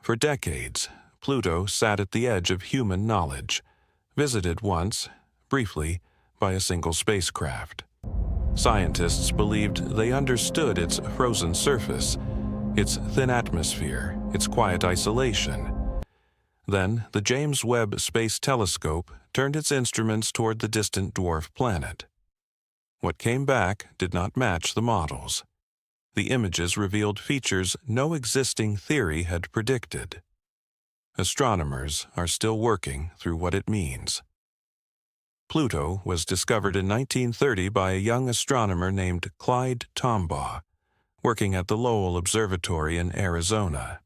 For decades, Pluto sat at the edge of human knowledge, visited once, briefly, by a single spacecraft. Scientists believed they understood its frozen surface, its thin atmosphere, its quiet isolation. Then, the James Webb Space Telescope turned its instruments toward the distant dwarf planet. What came back did not match the models. The images revealed features no existing theory had predicted. Astronomers are still working through what it means. Pluto was discovered in 1930 by a young astronomer named Clyde Tombaugh, working at the Lowell Observatory in Arizona.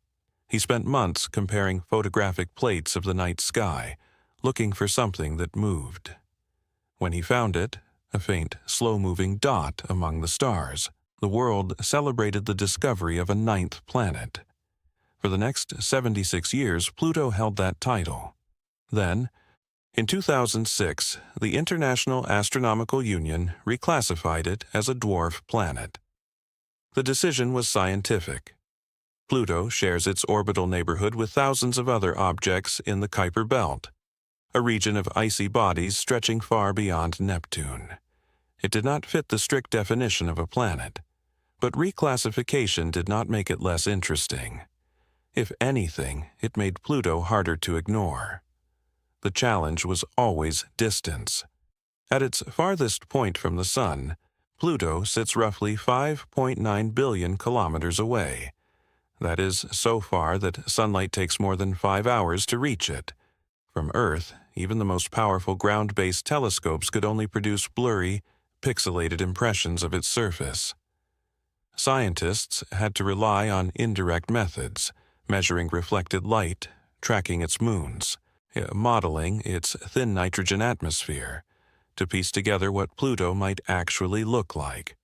He spent months comparing photographic plates of the night sky, looking for something that moved. When he found it, a faint, slow-moving dot among the stars, the world celebrated the discovery of a ninth planet. For the next 76 years, Pluto held that title. Then, in 2006, the International Astronomical Union reclassified it as a dwarf planet. The decision was scientific. Pluto shares its orbital neighborhood with thousands of other objects in the Kuiper Belt, a region of icy bodies stretching far beyond Neptune. It did not fit the strict definition of a planet, but reclassification did not make it less interesting. If anything, it made Pluto harder to ignore. The challenge was always distance. At its farthest point from the Sun, Pluto sits roughly 5.9 billion kilometers away. That is so far that sunlight takes more than 5 hours to reach it. From Earth, even the most powerful ground-based telescopes could only produce blurry, pixelated impressions of its surface. Scientists had to rely on indirect methods, measuring reflected light, tracking its moons, modeling its thin nitrogen atmosphere, to piece together what Pluto might actually look like.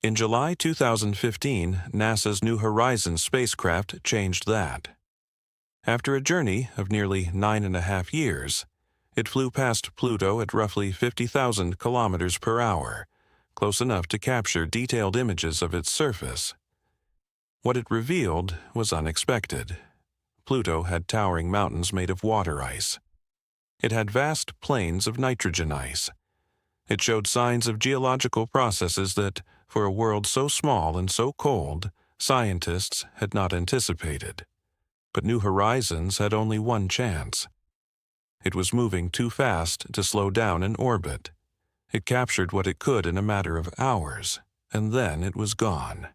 In July 2015, NASA's New Horizons spacecraft changed that. After a journey of nearly 9.5 years, it flew past Pluto at roughly 50,000 kilometers per hour, close enough to capture detailed images of its surface. What it revealed was unexpected. Pluto had towering mountains made of water ice. It had vast plains of nitrogen ice. It showed signs of geological processes that, for a world so small and so cold, scientists had not anticipated. But New Horizons had only one chance. It was moving too fast to slow down in orbit. It captured what it could in a matter of hours, and then it was gone.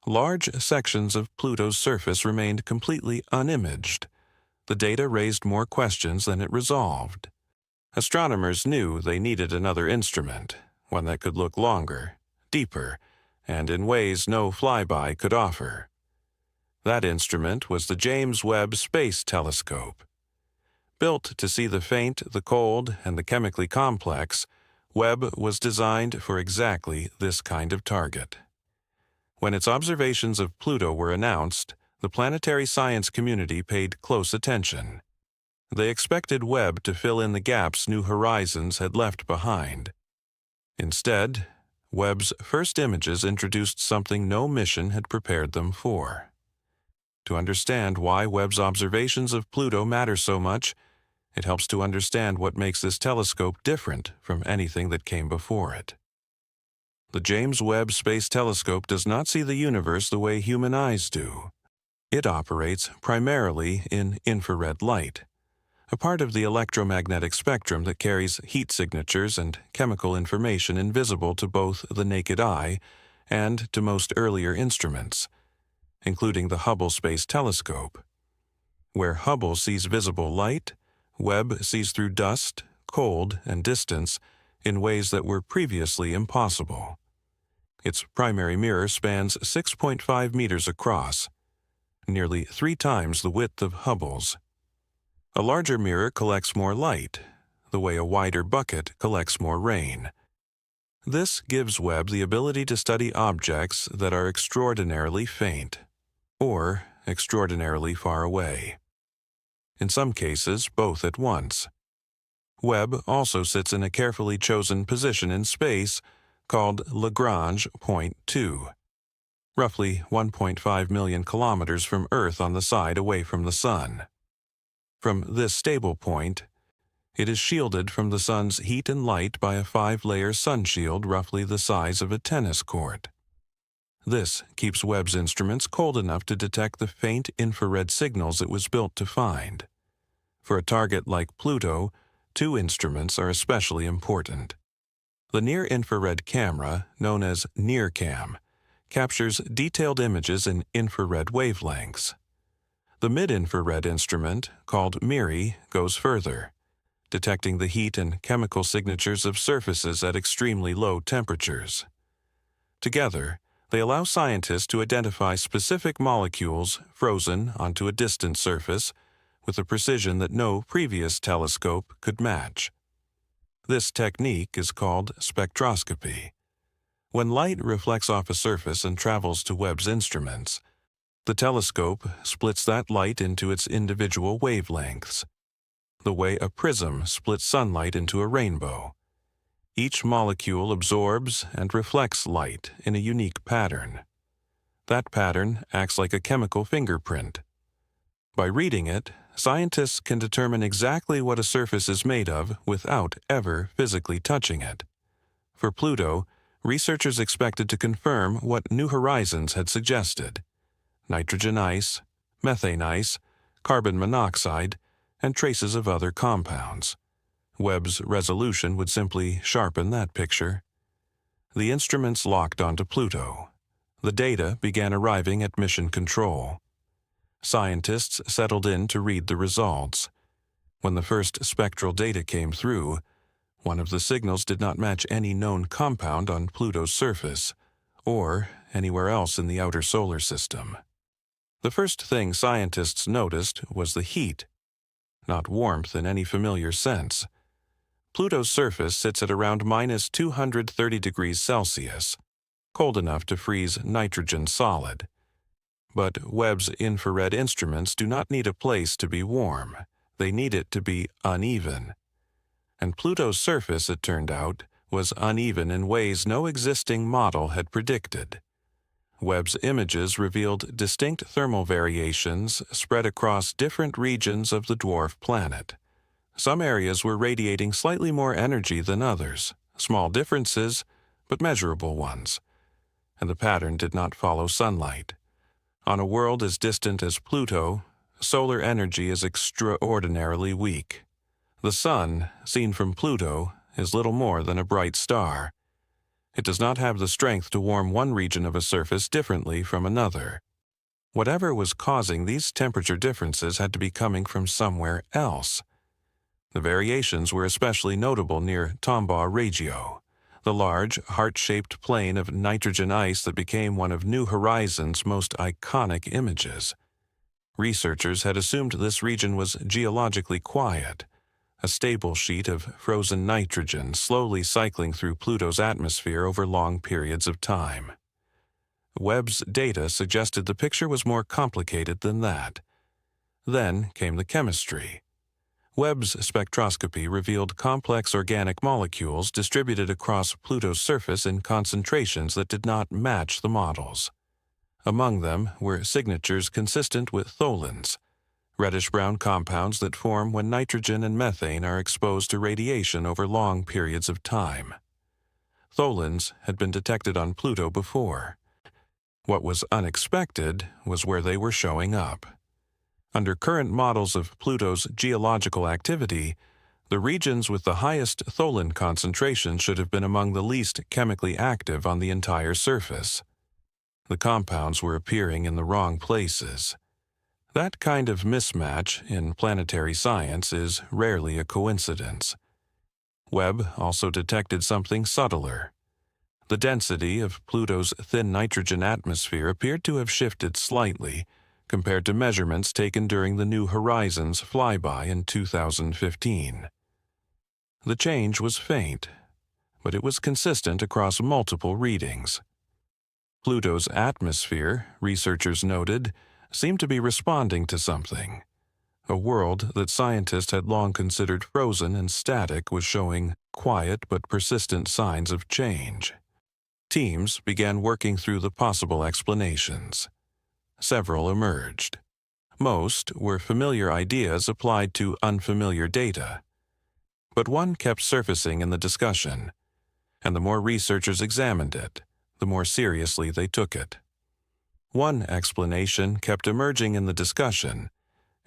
Large sections of Pluto's surface remained completely unimaged. The data raised more questions than it resolved. Astronomers knew they needed another instrument, one that could look longer, deeper, and in ways no flyby could offer. That instrument was the James Webb Space Telescope. Built to see the faint, the cold, and the chemically complex, Webb was designed for exactly this kind of target. When its observations of Pluto were announced, the planetary science community paid close attention. They expected Webb to fill in the gaps New Horizons had left behind. Instead, Webb's first images introduced something no mission had prepared them for. To understand why Webb's observations of Pluto matter so much, it helps to understand what makes this telescope different from anything that came before it. The James Webb Space Telescope does not see the universe the way human eyes do. It operates primarily in infrared light, a part of the electromagnetic spectrum that carries heat signatures and chemical information invisible to both the naked eye and to most earlier instruments, including the Hubble Space Telescope. Where Hubble sees visible light, Webb sees through dust, cold, and distance in ways that were previously impossible. Its primary mirror spans 6.5 meters across, nearly 3 times the width of Hubble's. A larger mirror collects more light, the way a wider bucket collects more rain. This gives Webb the ability to study objects that are extraordinarily faint, or extraordinarily far away. In some cases, both at once. Webb also sits in a carefully chosen position in space called Lagrange Point 2. roughly 1.5 million kilometers from Earth on the side away from the Sun. From this stable point, it is shielded from the Sun's heat and light by a 5-layer sun shield roughly the size of a tennis court. This keeps Webb's instruments cold enough to detect the faint infrared signals it was built to find. For a target like Pluto, 2 instruments are especially important. The near-infrared camera, known as NIRCam, captures detailed images in infrared wavelengths. The mid-infrared instrument, called MIRI, goes further, detecting the heat and chemical signatures of surfaces at extremely low temperatures. Together, they allow scientists to identify specific molecules frozen onto a distant surface with a precision that no previous telescope could match. This technique is called spectroscopy. When light reflects off a surface and travels to Webb's instruments, the telescope splits that light into its individual wavelengths, the way a prism splits sunlight into a rainbow. Each molecule absorbs and reflects light in a unique pattern. That pattern acts like a chemical fingerprint. By reading it, scientists can determine exactly what a surface is made of without ever physically touching it. For Pluto, researchers expected to confirm what New Horizons had suggested: nitrogen ice, methane ice, carbon monoxide, and traces of other compounds. Webb's resolution would simply sharpen that picture. The instruments locked onto Pluto. The data began arriving at mission control. Scientists settled in to read the results. When the first spectral data came through, one of the signals did not match any known compound on Pluto's surface, or anywhere else in the outer solar system. The first thing scientists noticed was the heat, not warmth in any familiar sense. Pluto's surface sits at around minus 230 degrees Celsius, cold enough to freeze nitrogen solid. But Webb's infrared instruments do not need a place to be warm. They need it to be uneven. And Pluto's surface, it turned out, was uneven in ways no existing model had predicted. Webb's images revealed distinct thermal variations spread across different regions of the dwarf planet. Some areas were radiating slightly more energy than others, small differences, but measurable ones. And the pattern did not follow sunlight. On a world as distant as Pluto, solar energy is extraordinarily weak. The Sun, seen from Pluto, is little more than a bright star. It does not have the strength to warm one region of a surface differently from another. Whatever was causing these temperature differences had to be coming from somewhere else. The variations were especially notable near Tombaugh Regio, the large, heart-shaped plain of nitrogen ice that became one of New Horizons' most iconic images. Researchers had assumed this region was geologically quiet, a stable sheet of frozen nitrogen slowly cycling through Pluto's atmosphere over long periods of time. Webb's data suggested the picture was more complicated than that. Then came the chemistry. Webb's spectroscopy revealed complex organic molecules distributed across Pluto's surface in concentrations that did not match the models. Among them were signatures consistent with tholins, reddish-brown compounds that form when nitrogen and methane are exposed to radiation over long periods of time. Tholins had been detected on Pluto before. What was unexpected was where they were showing up. Under current models of Pluto's geological activity, the regions with the highest tholin concentration should have been among the least chemically active on the entire surface. The compounds were appearing in the wrong places. That kind of mismatch in planetary science is rarely a coincidence. Webb also detected something subtler. The density of Pluto's thin nitrogen atmosphere appeared to have shifted slightly compared to measurements taken during the New Horizons flyby in 2015. The change was faint, but it was consistent across multiple readings. Pluto's atmosphere, researchers noted, seemed to be responding to something. A world that scientists had long considered frozen and static was showing quiet but persistent signs of change. Teams began working through the possible explanations. Several emerged. Most were familiar ideas applied to unfamiliar data. But one kept surfacing in the discussion, and the more researchers examined it, the more seriously they took it. One explanation kept emerging in the discussion,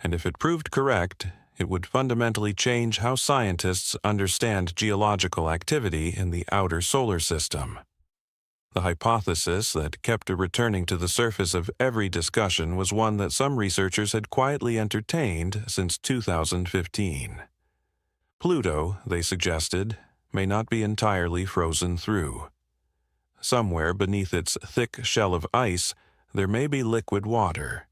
and if it proved correct, it would fundamentally change how scientists understand geological activity in the outer solar system. The hypothesis that kept returning to the surface of every discussion was one that some researchers had quietly entertained since 2015. Pluto, they suggested, may not be entirely frozen through. Somewhere beneath its thick shell of ice, there may be liquid water.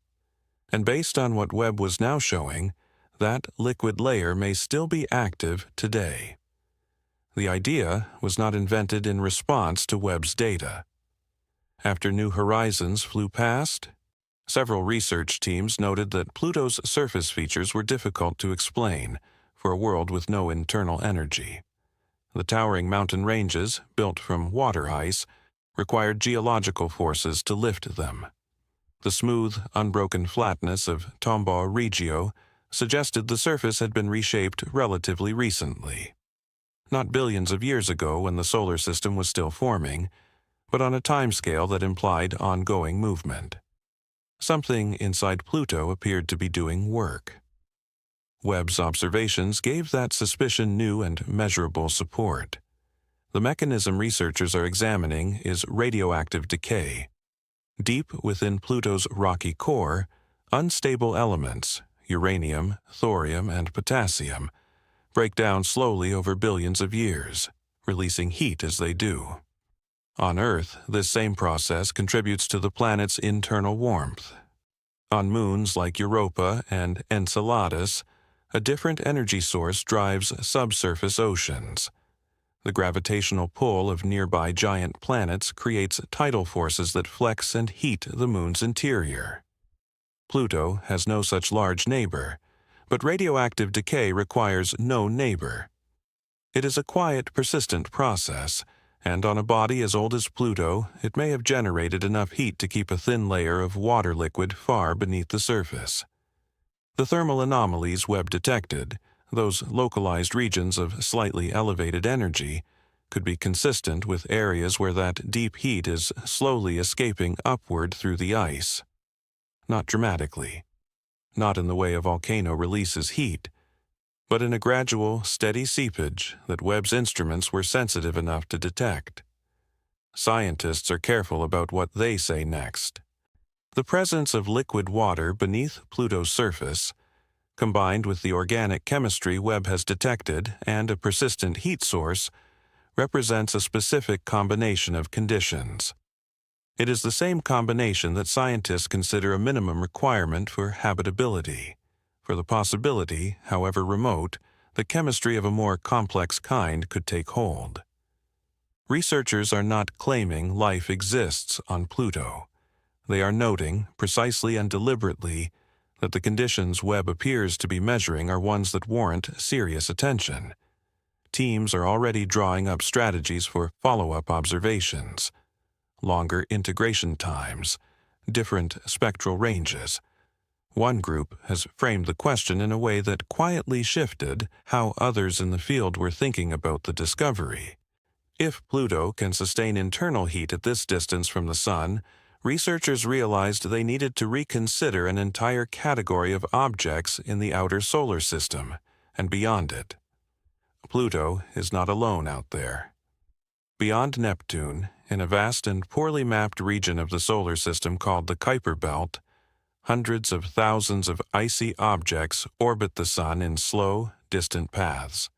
And based on what Webb was now showing, that liquid layer may still be active today. The idea was not invented in response to Webb's data. After New Horizons flew past, several research teams noted that Pluto's surface features were difficult to explain for a world with no internal energy. The towering mountain ranges, built from water ice, required geological forces to lift them. The smooth, unbroken flatness of Tombaugh Regio suggested the surface had been reshaped relatively recently. Not billions of years ago when the solar system was still forming, but on a timescale that implied ongoing movement. Something inside Pluto appeared to be doing work. Webb's observations gave that suspicion new and measurable support. The mechanism researchers are examining is radioactive decay. Deep within Pluto's rocky core, unstable elements, uranium, thorium, and potassium, break down slowly over billions of years, releasing heat as they do. On Earth, this same process contributes to the planet's internal warmth. On moons like Europa and Enceladus, a different energy source drives subsurface oceans. The gravitational pull of nearby giant planets creates tidal forces that flex and heat the moon's interior. Pluto has no such large neighbor, but radioactive decay requires no neighbor. It is a quiet, persistent process, and on a body as old as Pluto, it may have generated enough heat to keep a thin layer of water liquid far beneath the surface. The thermal anomalies Webb detected, those localized regions of slightly elevated energy, could be consistent with areas where that deep heat is slowly escaping upward through the ice. Not dramatically, not in the way a volcano releases heat, but in a gradual, steady seepage that Webb's instruments were sensitive enough to detect. Scientists are careful about what they say next. The presence of liquid water beneath Pluto's surface, combined with the organic chemistry Webb has detected and a persistent heat source, represents a specific combination of conditions. It is the same combination that scientists consider a minimum requirement for habitability, for the possibility, however remote, that chemistry of a more complex kind could take hold. Researchers are not claiming life exists on Pluto. They are noting, precisely and deliberately, that the conditions Webb appears to be measuring are ones that warrant serious attention. Teams are already drawing up strategies for follow-up observations, longer integration times, different spectral ranges. One group has framed the question in a way that quietly shifted how others in the field were thinking about the discovery. If Pluto can sustain internal heat at this distance from the Sun, researchers realized they needed to reconsider an entire category of objects in the outer solar system and beyond it. Pluto is not alone out there. Beyond Neptune, in a vast and poorly mapped region of the solar system called the Kuiper Belt, hundreds of thousands of icy objects orbit the Sun in slow, distant paths.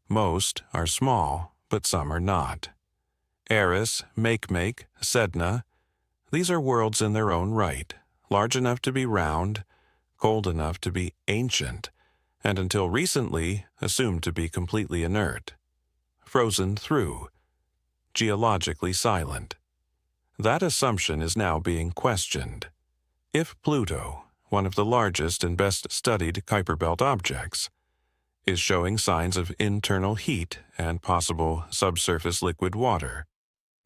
Most are small, but some are not. Eris, Makemake, Sedna, these are worlds in their own right, large enough to be round, cold enough to be ancient, and until recently assumed to be completely inert. Frozen through, geologically silent. That assumption is now being questioned. If Pluto, one of the largest and best studied Kuiper Belt objects, is showing signs of internal heat and possible subsurface liquid water,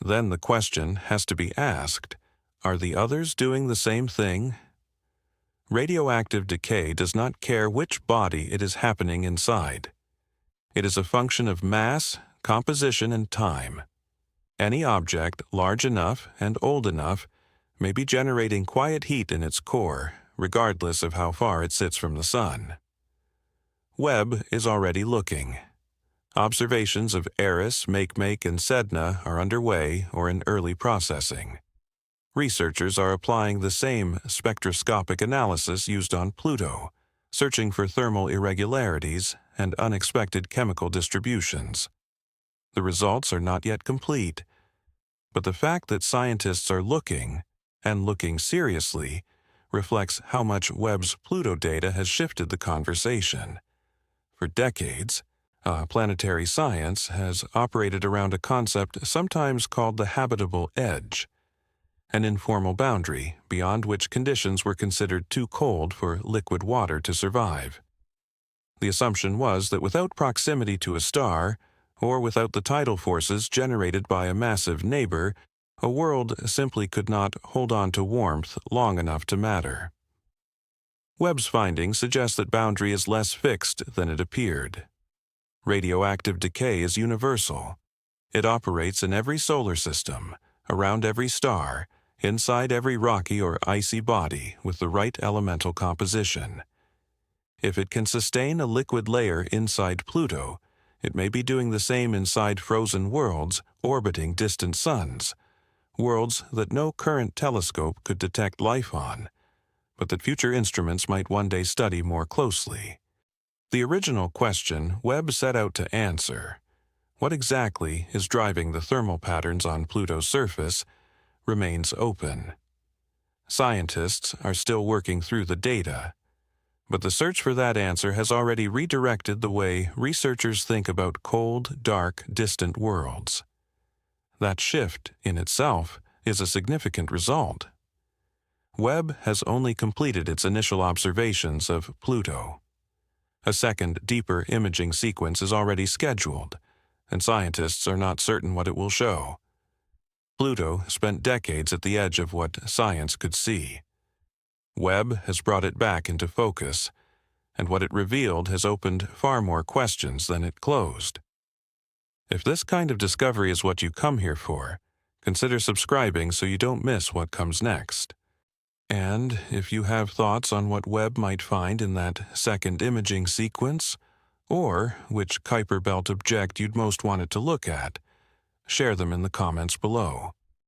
Then the question has to be asked, are the others doing the same thing? Radioactive decay does not care which body it is happening inside. It is a function of mass, composition, and time. Any object large enough and old enough may be generating quiet heat in its core, regardless of how far it sits from the sun. Webb is already looking. Observations of Eris, Makemake, and Sedna are underway or in early processing. Researchers are applying the same spectroscopic analysis used on Pluto, searching for thermal irregularities and unexpected chemical distributions. The results are not yet complete, but the fact that scientists are looking, and looking seriously, reflects how much Webb's Pluto data has shifted the conversation. For decades, planetary science has operated around a concept sometimes called the habitable edge, an informal boundary beyond which conditions were considered too cold for liquid water to survive. The assumption was that without proximity to a star, or without the tidal forces generated by a massive neighbor, a world simply could not hold on to warmth long enough to matter. Webb's findings suggest that boundary is less fixed than it appeared. Radioactive decay is universal. It operates in every solar system, around every star, inside every rocky or icy body with the right elemental composition. If it can sustain a liquid layer inside Pluto, it may be doing the same inside frozen worlds orbiting distant suns, worlds that no current telescope could detect life on, but that future instruments might one day study more closely. The original question Webb set out to answer, what exactly is driving the thermal patterns on Pluto's surface, remains open. Scientists are still working through the data, but the search for that answer has already redirected the way researchers think about cold, dark, distant worlds. That shift, in itself, is a significant result. Webb has only completed its initial observations of Pluto. A second, deeper imaging sequence is already scheduled, and scientists are not certain what it will show. Pluto spent decades at the edge of what science could see. Webb has brought it back into focus, and what it revealed has opened far more questions than it closed. If this kind of discovery is what you come here for, consider subscribing so you don't miss what comes next. And if you have thoughts on what Webb might find in that second imaging sequence, or which Kuiper Belt object you'd most want it to look at, share them in the comments below.